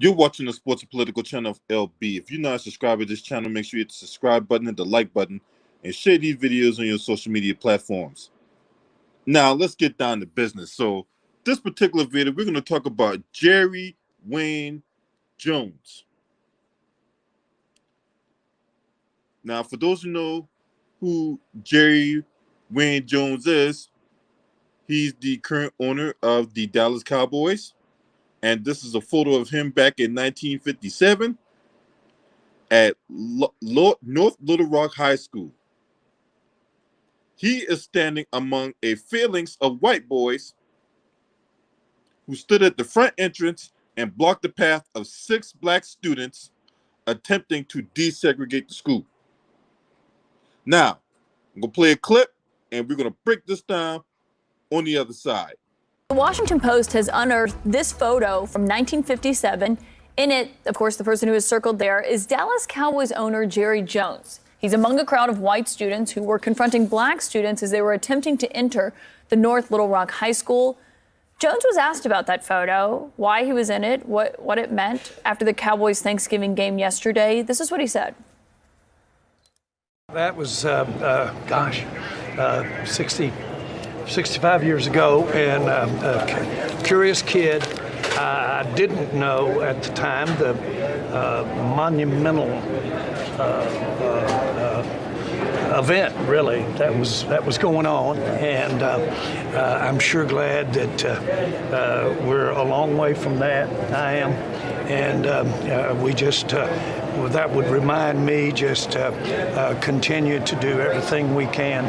You're watching the Sports and Political channel of LB. If you're not a subscriber to this channel, make sure you hit the subscribe button and the like button and share these videos on your social media platforms. Now, let's get down to business. So, this particular video, we're going to talk about Jerry Wayne Jones. Now, for those who know who Jerry Wayne Jones is, he's the current owner of the Dallas Cowboys. And this is a photo of him back in 1957 at North Little Rock High School. He is standing among a phalanx of white boys who stood at the front entrance and blocked the path of 6 black students attempting to desegregate the school. Now, I'm going to play a clip, and we're going to break this down on the other side. The Washington Post has unearthed this photo from 1957. In it, of course, the person who is circled there is Dallas Cowboys owner Jerry Jones. He's among a crowd of white students who were confronting black students as they were attempting to enter the North Little Rock High School. Jones was asked about that photo, why he was in it, what it meant after the Cowboys Thanksgiving game yesterday. This is what he said. That was, 65 years ago, and a curious kid. I didn't know at the time the monumental event, really, that was going on, and I'm sure glad that we're a long way from that. I am, and we just. That would remind me just continue to do everything we can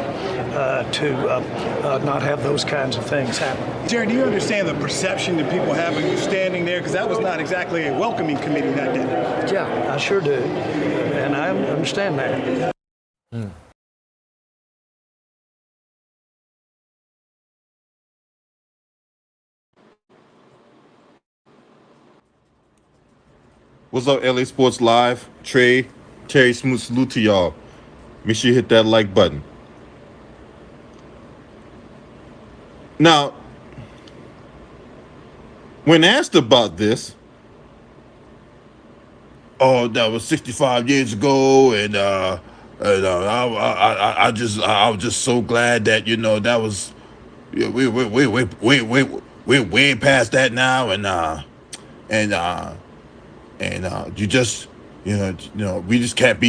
to not have those kinds of things happen. Jerry, do you understand the perception that people have of you standing there? Because that was not exactly a welcoming committee that day. Yeah, I sure do, and I understand that. What's up, LA Sports Live? Terry Smooth, salute to y'all. Make sure you hit that like button. Now, when asked about this, that was 65 years ago, and I was just so glad that that was we're way past that now, and you just we just can't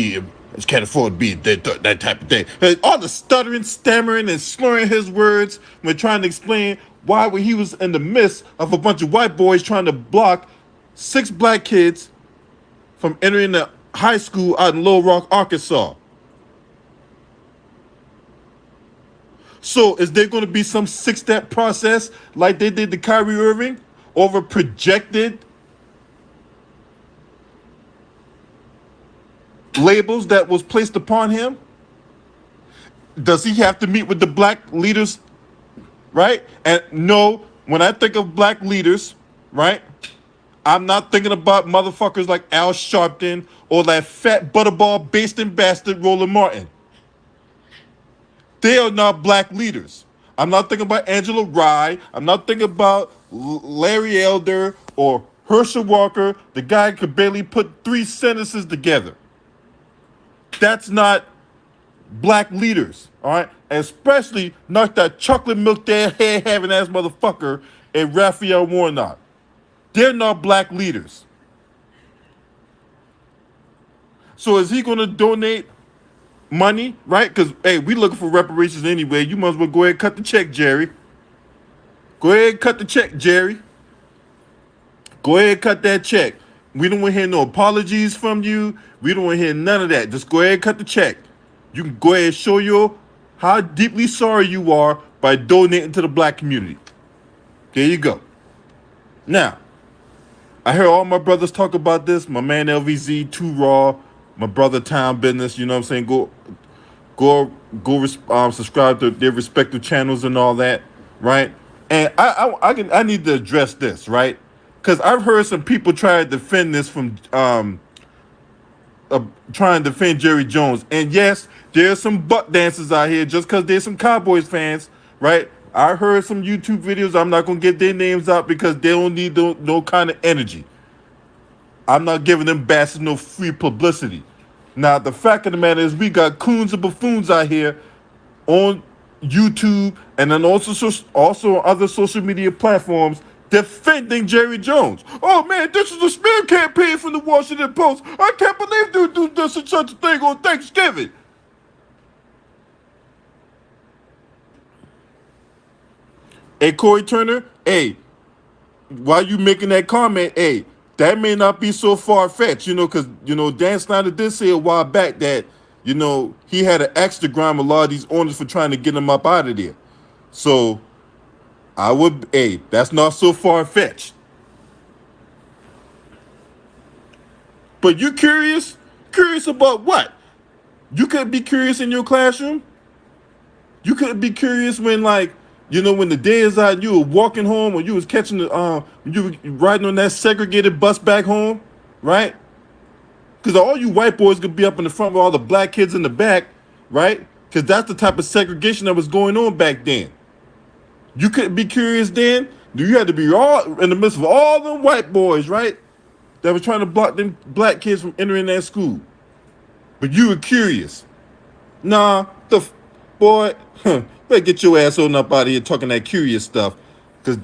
afford to be that type of thing. All the stuttering, stammering, and slurring his words when trying to explain why when he was in the midst of a bunch of white boys trying to block 6 black kids from entering the high school out in Little Rock, Arkansas. So is there going to be some 6-step process like they did to Kyrie Irving over projected labels that was placed upon him? Does he have to meet with the black leaders, right? And no, when I think of black leaders, right, I'm not thinking about motherfuckers like Al Sharpton or that fat butterball basting bastard Roland Martin. They are not black leaders. I'm not thinking about Angela Rye. I'm not thinking about Larry Elder or Herschel Walker. The guy could barely put 3 sentences together. That's not black leaders, all right? Especially not that chocolate milk hair having ass motherfucker and Raphael Warnock. They're not black leaders. So is he going to donate money, right? Because, hey, we looking for reparations anyway. You might as well go ahead and cut the check, Jerry. Go ahead and cut the check, Jerry. Go ahead and cut that check. We don't want to hear no apologies from you. We don't want to hear none of that. Just go ahead and cut the check. You can go ahead and show you how deeply sorry you are by donating to the black community. There you go. Now, I hear all my brothers talk about this. My man LVZ, Too Raw, my brother Town Business. You know what I'm saying? Go subscribe to their respective channels and all that, right? And I need to address this, right? Because I've heard some people try to defend this from trying to defend Jerry Jones. And yes, there's some butt dancers out here just because there's some Cowboys fans, right? I heard some YouTube videos. I'm not going to get their names out because they don't need no kind of energy. I'm not giving them bastards no free publicity. Now, the fact of the matter is we got coons and buffoons out here on YouTube and then also on other social media platforms defending Jerry Jones. Oh man, this is a smear campaign from the Washington Post. I can't believe they do this and such a thing on Thanksgiving. Hey, Corey Turner, hey, while you making that comment, hey, that may not be so far-fetched, because, Dan Snyder did say a while back that, he had an axe to grind a lot of these owners for trying to get them up out of there. So, that's not so far-fetched. But you curious? Curious about what? You couldn't be curious in your classroom? You couldn't be curious when, when the day is out, you were walking home, or you was catching you were riding on that segregated bus back home, right? Because all you white boys could be up in the front with all the black kids in the back, right? Because that's the type of segregation that was going on back then. You couldn't be curious then? You had to be all in the midst of all them white boys, right? That were trying to block them black kids from entering that school. But you were curious. Nah, boy, better get your ass on up out of here talking that curious stuff. Because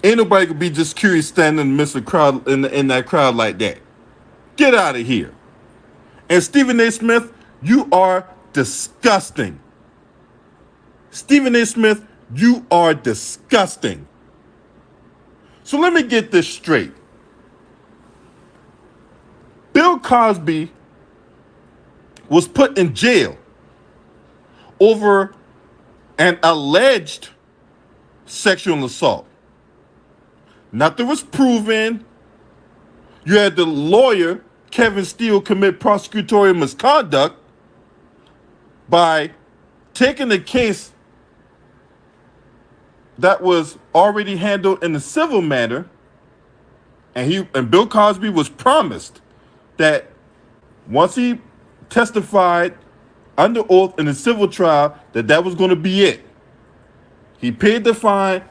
ain't nobody could be just curious standing in the midst of crowd in that crowd like that. Get out of here. And Stephen A. Smith, you are disgusting. Stephen A. Smith, you are disgusting. So let me get this straight. Bill Cosby was put in jail over an alleged sexual assault. Nothing was proven. You had the lawyer, Kevin Steele, commit prosecutorial misconduct by taking the case that was already handled in a civil manner, and Bill Cosby was promised that once he testified under oath in a civil trial, that was going to be it. He paid the fine,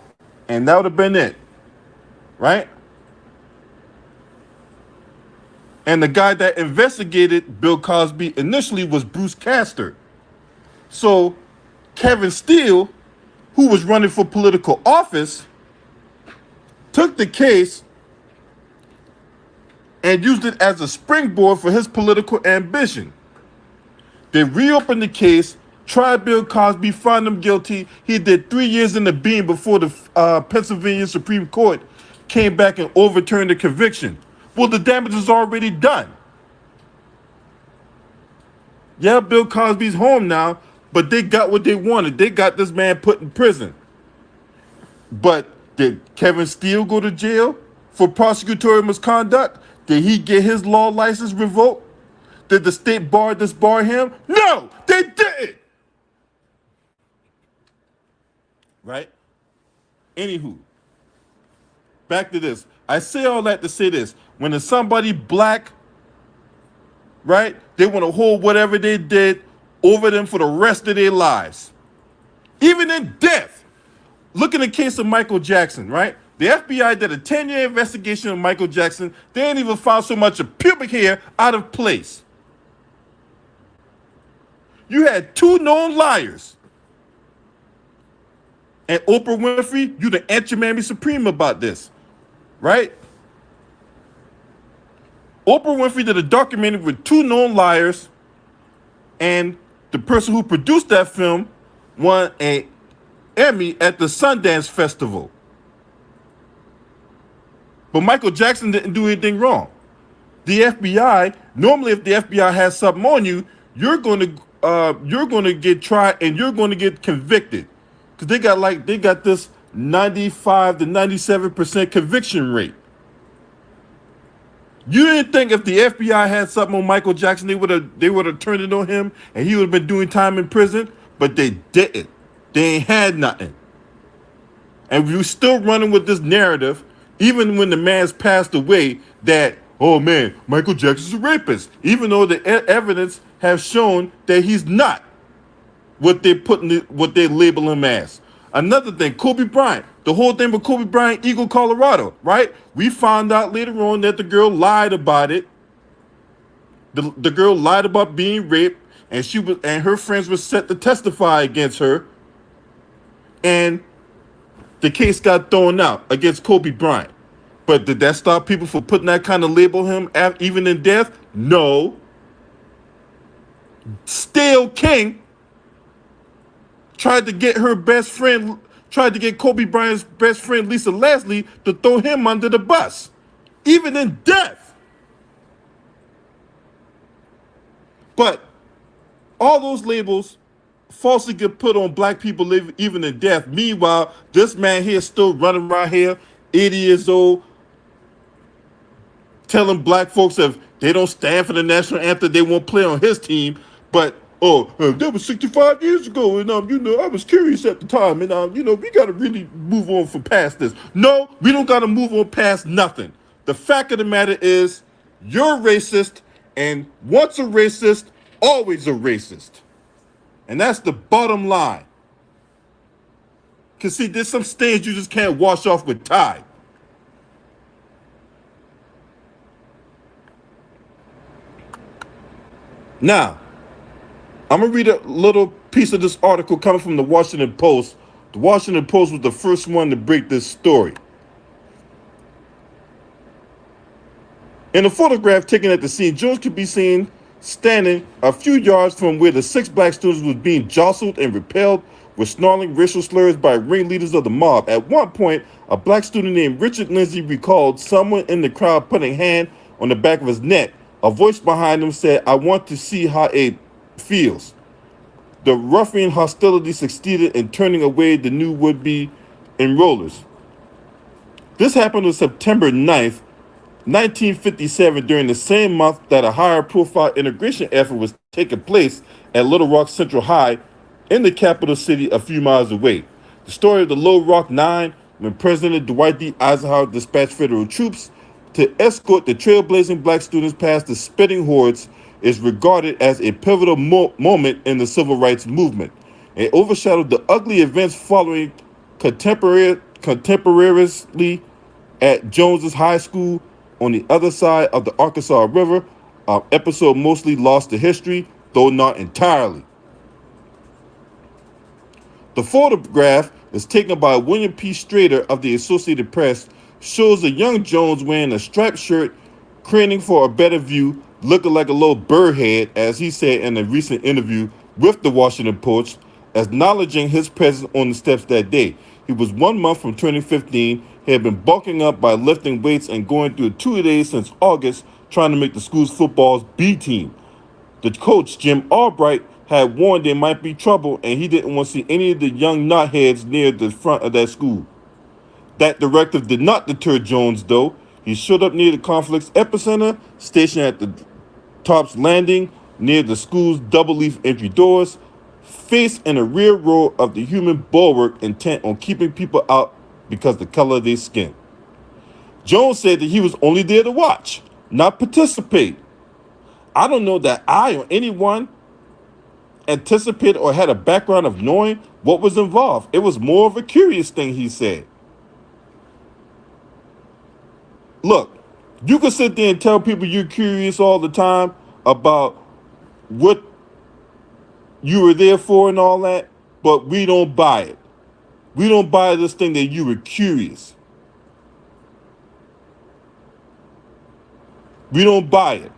and that would have been it, right? And the guy that investigated Bill Cosby initially was Bruce Castor. So Kevin Steele, who was running for political office, took the case and used it as a springboard for his political ambition. They reopened the case, tried Bill Cosby, found him guilty. He did 3 years in the beam before the Pennsylvania Supreme Court came back and overturned the conviction. Well, the damage is already done. Yeah, Bill Cosby's home now, but they got what they wanted. They got this man put in prison. But did Kevin Steele go to jail for prosecutorial misconduct? Did he get his law license revoked? Did the state bar disbar him? No, they didn't. Right? Anywho, back to this. I say all that to say this. When there's somebody black, right, they want to hold whatever they did over them for the rest of their lives. Even in death. Look at the case of Michael Jackson, right? The FBI did a 10-year investigation of Michael Jackson. They ain't even found so much of pubic hair out of place. You had 2 known liars. And Oprah Winfrey, you the anti-mammy supreme about this, right? Oprah Winfrey did a documentary with 2 known liars, and the person who produced that film won an Emmy at the Sundance Festival. But Michael Jackson didn't do anything wrong. The FBI, normally if the FBI has something on you, you're going to get tried and you're going to get convicted. Because they got this 95 to 97% conviction rate. You didn't think if the FBI had something on Michael Jackson, they would have turned it on him and he would have been doing time in prison, but they didn't. They ain't had nothing. And we're still running with this narrative, even when the man's passed away, that, oh man, Michael Jackson's a rapist, even though the evidence has shown that he's not what they label him as. Another thing, Kobe Bryant. The whole thing with Kobe Bryant, Eagle, Colorado, right? We found out later on that the girl lied about it. The girl lied about being raped, and her friends were set to testify against her, and the case got thrown out against Kobe Bryant. But did that stop people from putting that kind of label on him even in death? No. Still King tried to get Kobe Bryant's best friend, Lisa Leslie, to throw him under the bus, even in death. But all those labels falsely get put on black people even in death. Meanwhile, this man here is still running around here, 80 years old, telling black folks if they don't stand for the national anthem, they won't play on his team. But that was 65 years ago, and I was curious at the time, and we got to really move on from past this. No, we don't got to move on past nothing. The fact of the matter is, you're racist, and once a racist, always a racist, and that's the bottom line. Cause see, there's some stains you just can't wash off with Tide. Now, I'm going to read a little piece of this article coming from the Washington Post. The Washington Post was the first one to break this story. In a photograph taken at the scene, Jones could be seen standing a few yards from where the 6 black students was being jostled and repelled with snarling racial slurs by ringleaders of the mob. At one point, a black student named Richard Lindsay recalled someone in the crowd putting a hand on the back of his neck. A voice behind him said, "I want to see how it feels." The ruffian hostility succeeded in turning away the new would-be enrollers. This happened on September 9th, 1957, during the same month that a higher-profile integration effort was taking place at Little Rock Central High in the capital city a few miles away. The story of the Little Rock Nine, when President Dwight D. Eisenhower dispatched federal troops to escort the trailblazing black students past the spitting hordes, is regarded as a pivotal moment in the civil rights movement. It overshadowed the ugly events following contemporaneously at Jones's High School on the other side of the Arkansas River, an episode mostly lost to history, though not entirely. The photograph is taken by William P. Strader of the Associated Press, shows a young Jones wearing a striped shirt, craning for a better view, looking like a little bird head, as he said in a recent interview with the Washington Post, acknowledging his presence on the steps that day. He was 1 month from turning 15. He had been bulking up by lifting weights and going through 2 days since August, trying to make the school's football's B team. The coach, Jim Albright, had warned there might be trouble, and he didn't want to see any of the young knotheads near the front of that school. That directive did not deter Jones, though. He showed up near the conflict's epicenter, stationed at the Tops Landing near the school's double-leaf entry doors, faced in a rear row of the human bulwark, intent on keeping people out because of the color of their skin. Jones said that he was only there to watch, not participate. I don't know that I or anyone anticipated or had a background of knowing what was involved. It was more of a curious thing, he said. Look, you can sit there and tell people you're curious all the time about what you were there for and all that, but we don't buy it. We don't buy this thing that you were curious. We don't buy it.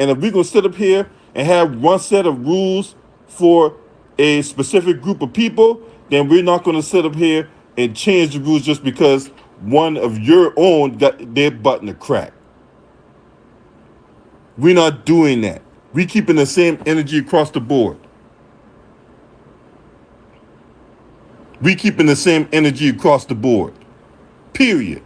And if we're going to sit up here and have one set of rules for a specific group of people, then we're not going to sit up here and change the rules just because one of your own got their butt in the crack. We're not doing that. We're keeping the same energy across the board. We're keeping the same energy across the board. Period.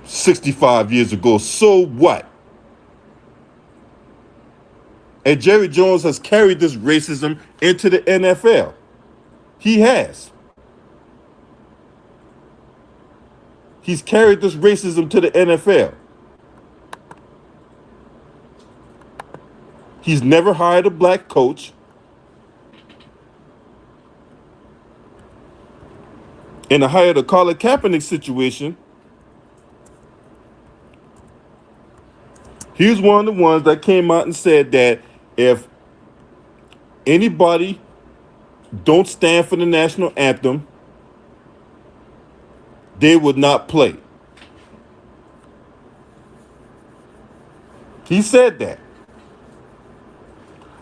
"65 years ago, so what?" And Jerry Jones has carried this racism into the NFL. He has. He's carried this racism to the NFL. He's never hired a black coach. In the hire the Colin Kaepernick situation, he was one of the ones that came out and said that if anybody don't stand for the national anthem, they would not play. He said that.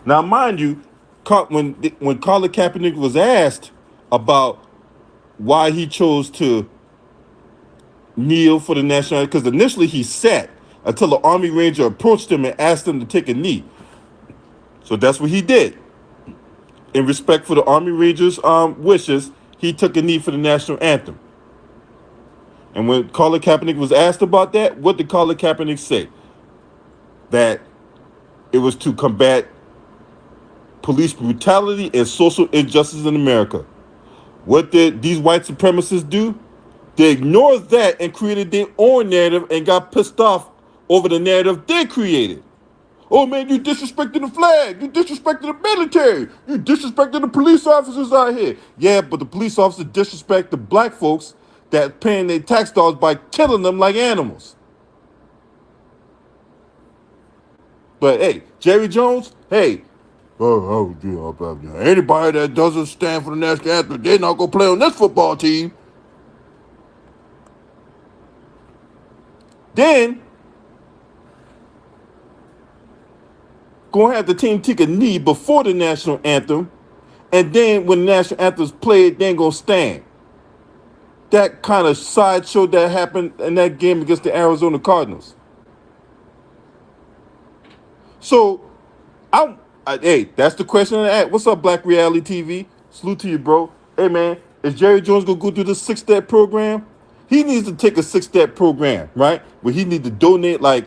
Now, mind you, when Colin Kaepernick was asked about why he chose to kneel for the national anthem, because initially he sat until the Army Ranger approached him and asked him to take a knee. So that's what he did. In respect for the Army Rangers' wishes, he took a knee for the national anthem. And when Colin Kaepernick was asked about that, what did Colin Kaepernick say? That it was to combat police brutality and social injustice in America. What did these white supremacists do? They ignored that and created their own narrative and got pissed off over the narrative they created. Oh man, you disrespected the flag, you disrespected the military, you disrespected the police officers out here. Yeah, but the police officers disrespect the black folks that paying their tax dollars by killing them like animals. But hey, Jerry Jones, hey, anybody that doesn't stand for the national anthem, they're not going to play on this football team. Then, going to have the team take a knee before the national anthem, and then when the national anthem's played, they ain't going to stand. That kind of sideshow that happened in that game against the Arizona Cardinals. So, hey, that's the question I ask. What's up, Black Reality TV? Salute to you, bro. Hey, man, is Jerry Jones going to go through this 6-step program? He needs to take a 6-step program, right? Where he needs to donate like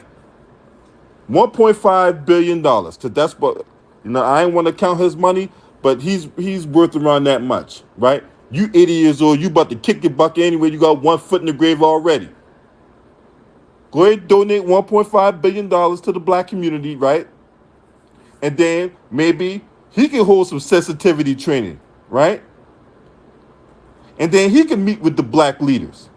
$1.5 billion. Because that's what, I ain't want to count his money, but he's worth around that much, right? You 80 years old, you about to kick your bucket anyway. You got one foot in the grave already. Go ahead and donate $1.5 billion to the black community, right? And then maybe he can hold some sensitivity training, right? And then he can meet with the black leaders.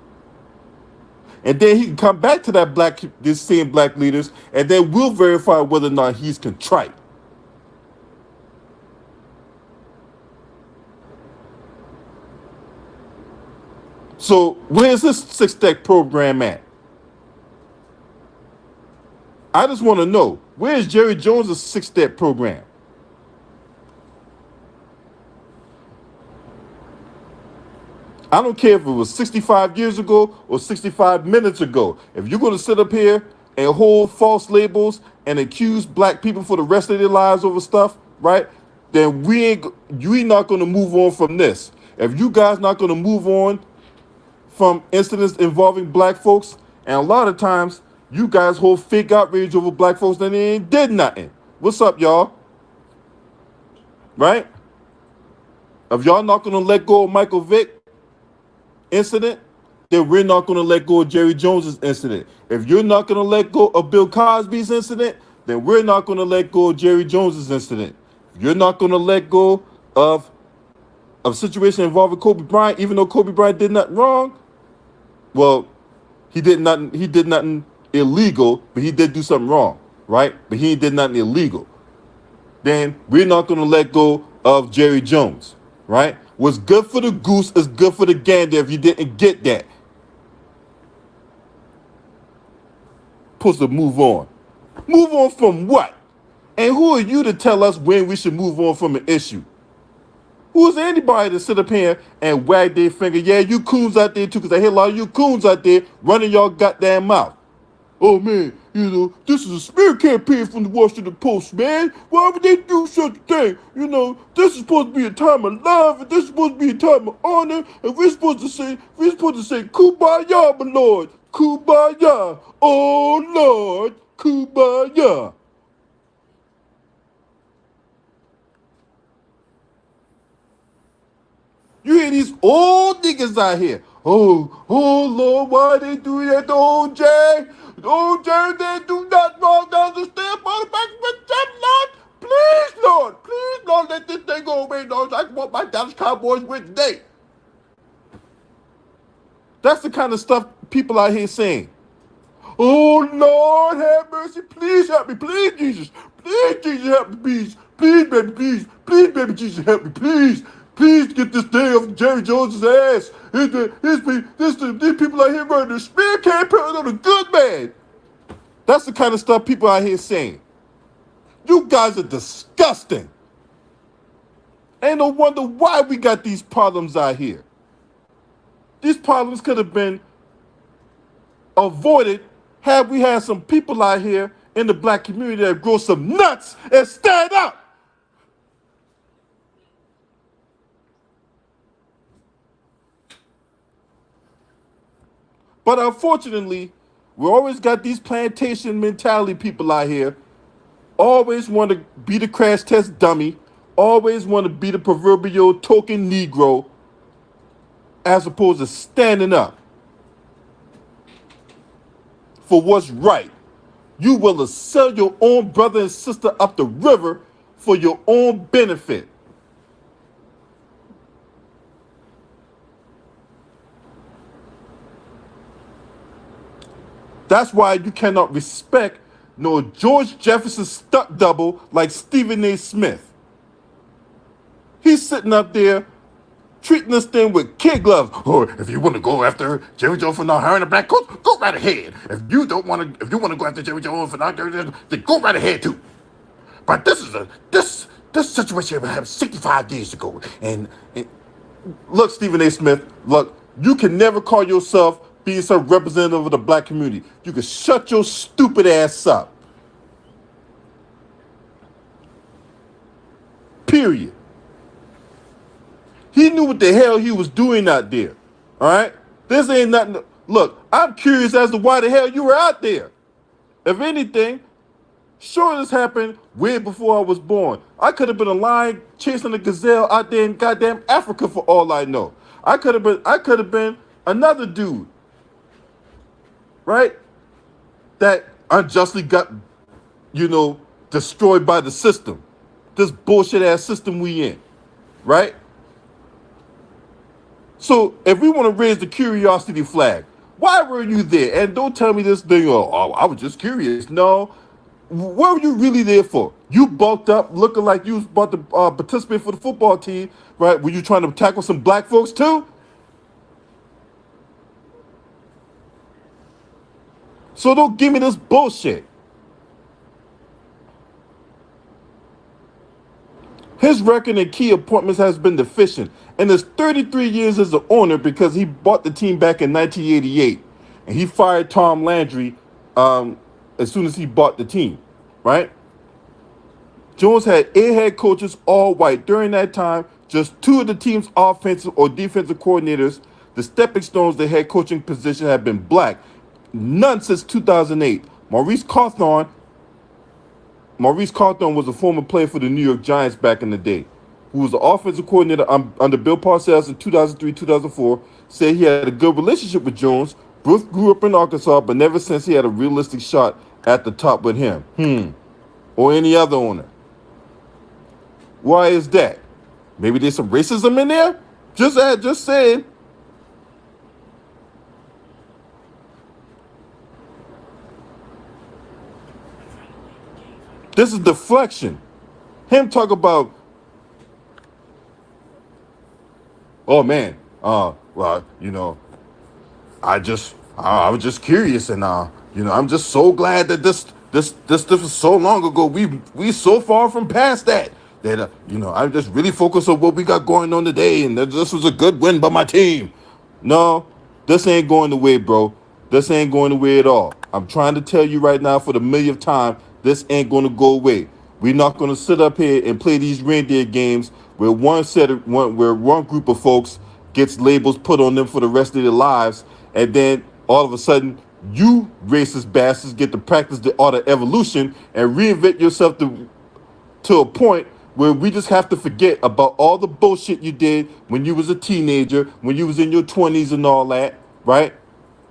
And then he can come back to these same black leaders, and then we'll verify whether or not he's contrite. So where's this 6-step program at? I just want to know, where's Jerry Jones' 6-step program? I don't care if it was 65 years ago or 65 minutes ago. If you're going to sit up here and hold false labels and accuse black people for the rest of their lives over stuff, right? Then we not going to move on from this. If you guys not going to move on from incidents involving black folks, and a lot of times you guys hold fake outrage over black folks and they ain't did nothing. What's up, y'all? Right? If y'all not going to let go of Michael Vick incident, then we're not going to let go of Jerry Jones's incident. If you're not going to let go of Bill Cosby's incident, then we're not going to let go of Jerry Jones's incident. If you're not going to let go of a situation involving Kobe Bryant, even though Kobe Bryant did nothing wrong, well, he did nothing illegal, but he did do something wrong, right? But he did nothing illegal. Then we're not going to let go of Jerry Jones, right? What's good for the goose is good for the gander if you didn't get that. Supposed to move on. Move on from what? And who are you to tell us when we should move on from an issue? Who is anybody to sit up here and wag their finger? Yeah, you coons out there too, because I hear a lot of you coons out there running your goddamn mouth. Oh man, this is a smear campaign from the Washington Post, man. Why would they do such a thing? This is supposed to be a time of love, and this is supposed to be a time of honor, and we're supposed to say, Kumbaya, my Lord. Kumbaya. Oh Lord, Kumbaya. You hear these old niggas out here. Oh Lord, why they do that to OJ? OJ, they do not wrong. Down the step on the back of the Lord. please, Lord, let this thing go away, Lord. I want my Dallas Cowboys win today. That's the kind of stuff people out here saying. Oh, Lord, have mercy. Please help me. Please, Jesus. Please, Jesus, help me, please. Please, baby, please. Please, baby, Jesus, help me, please. Please get this thing off Jerry Jones's ass. These people out here running the smear campaign on a good man. That's the kind of stuff people out here saying. You guys are disgusting. Ain't no wonder why we got these problems out here. These problems could have been avoided had we had some people out here in the black community that grow some nuts and stand up. But unfortunately, we always got these plantation mentality people out here, always want to be the crash test dummy, always want to be the proverbial token Negro, as opposed to standing up for what's right. You will sell your own brother and sister up the river for your own benefit. That's why you cannot respect no George Jefferson stunt double like Stephen A. Smith. He's sitting up there treating this thing with kid gloves. Oh, if you want to go after Jerry Jones for not hiring a black coach, go right ahead. If you want to go after Jerry Jones for not hiring, then go right ahead too. But this situation happened 65 years ago. And look, Stephen A. Smith, look, you can never call yourself being some representative of the black community. You can shut your stupid ass up. Period. He knew what the hell he was doing out there. All right? This ain't nothing. Look, I'm curious as to why the hell you were out there. If anything, sure, this happened way before I was born. I could have been a lion chasing a gazelle out there in goddamn Africa for all I know. I could have been another dude, right? That unjustly got, destroyed by the system. This bullshit ass system we in, right? So if we want to raise the curiosity flag, why were you there? And don't tell me this thing, I was just curious. No. What were you really there for? You bulked up looking like you was about to participate for the football team, right? Were you trying to tackle some black folks too? So don't give me this bullshit. His record in key appointments has been deficient, and is 33 years as the owner because he bought the team back in 1988, and he fired Tom Landry as soon as he bought the team, right? Jones had 8 head coaches, all white. During that time, just 2 of the team's offensive or defensive coordinators, the stepping stones to the head coaching position, have been black. None since 2008. Maurice Cawthorn was a former player for the New York Giants back in the day, who was the offensive coordinator under Bill Parcells in 2003-2004, said he had a good relationship with Jones. Both grew up in Arkansas, but never since he had a realistic shot at the top with him. Or any other owner. Why is that? Maybe there's some racism in there? Just saying. This is deflection. Him talk about, oh man, well, I was just curious, and I'm just so glad that this was so long ago. We so far from past that I'm just really focused on what we got going on today, and this was a good win by my team. No, this ain't going the way, bro. This ain't going the way at all. I'm trying to tell you right now for the millionth time, this ain't going to go away. We're not going to sit up here and play these reindeer games where one group of folks gets labels put on them for the rest of their lives, and then all of a sudden, you racist bastards get to practice the art of evolution and reinvent yourself to a point where we just have to forget about all the bullshit you did when you was a teenager, when you was in your 20s and all that, right?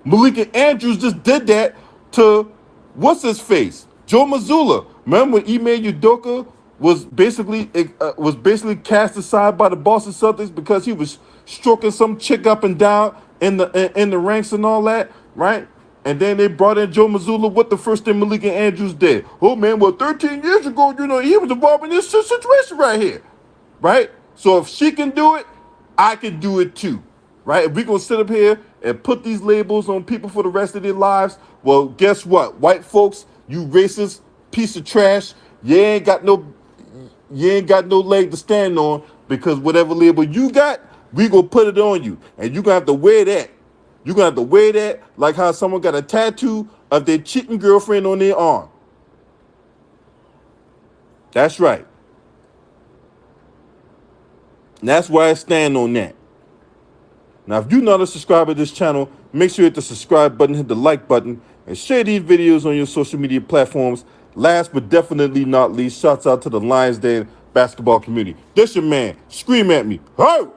Malika Andrews just did that to, what's his face? Joe Mazzulla. Remember when Ime Udoka was basically cast aside by the Boston Celtics because he was stroking some chick up and down in the ranks and all that, right? And then they brought in Joe Mazzulla. What the first thing Malika Andrews did? Oh man, well 13 years ago, he was involved in this situation right here, right? So if she can do it, I can do it too, right? If we're gonna sit up here and put these labels on people for the rest of their lives, well, guess what? White folks, you racist piece of trash, you ain't got no leg to stand on, because whatever label you got, we gonna put it on you, and you gonna have to wear that. You're gonna have to wear that like how someone got a tattoo of their cheating girlfriend on their arm. That's right. And that's why I stand on that. Now, if you're not a subscriber to this channel, make sure you hit the subscribe button, hit the like button, and share these videos on your social media platforms. Last but definitely not least, shouts out to the Lions Den basketball community. This your man. Scream at me. Ho!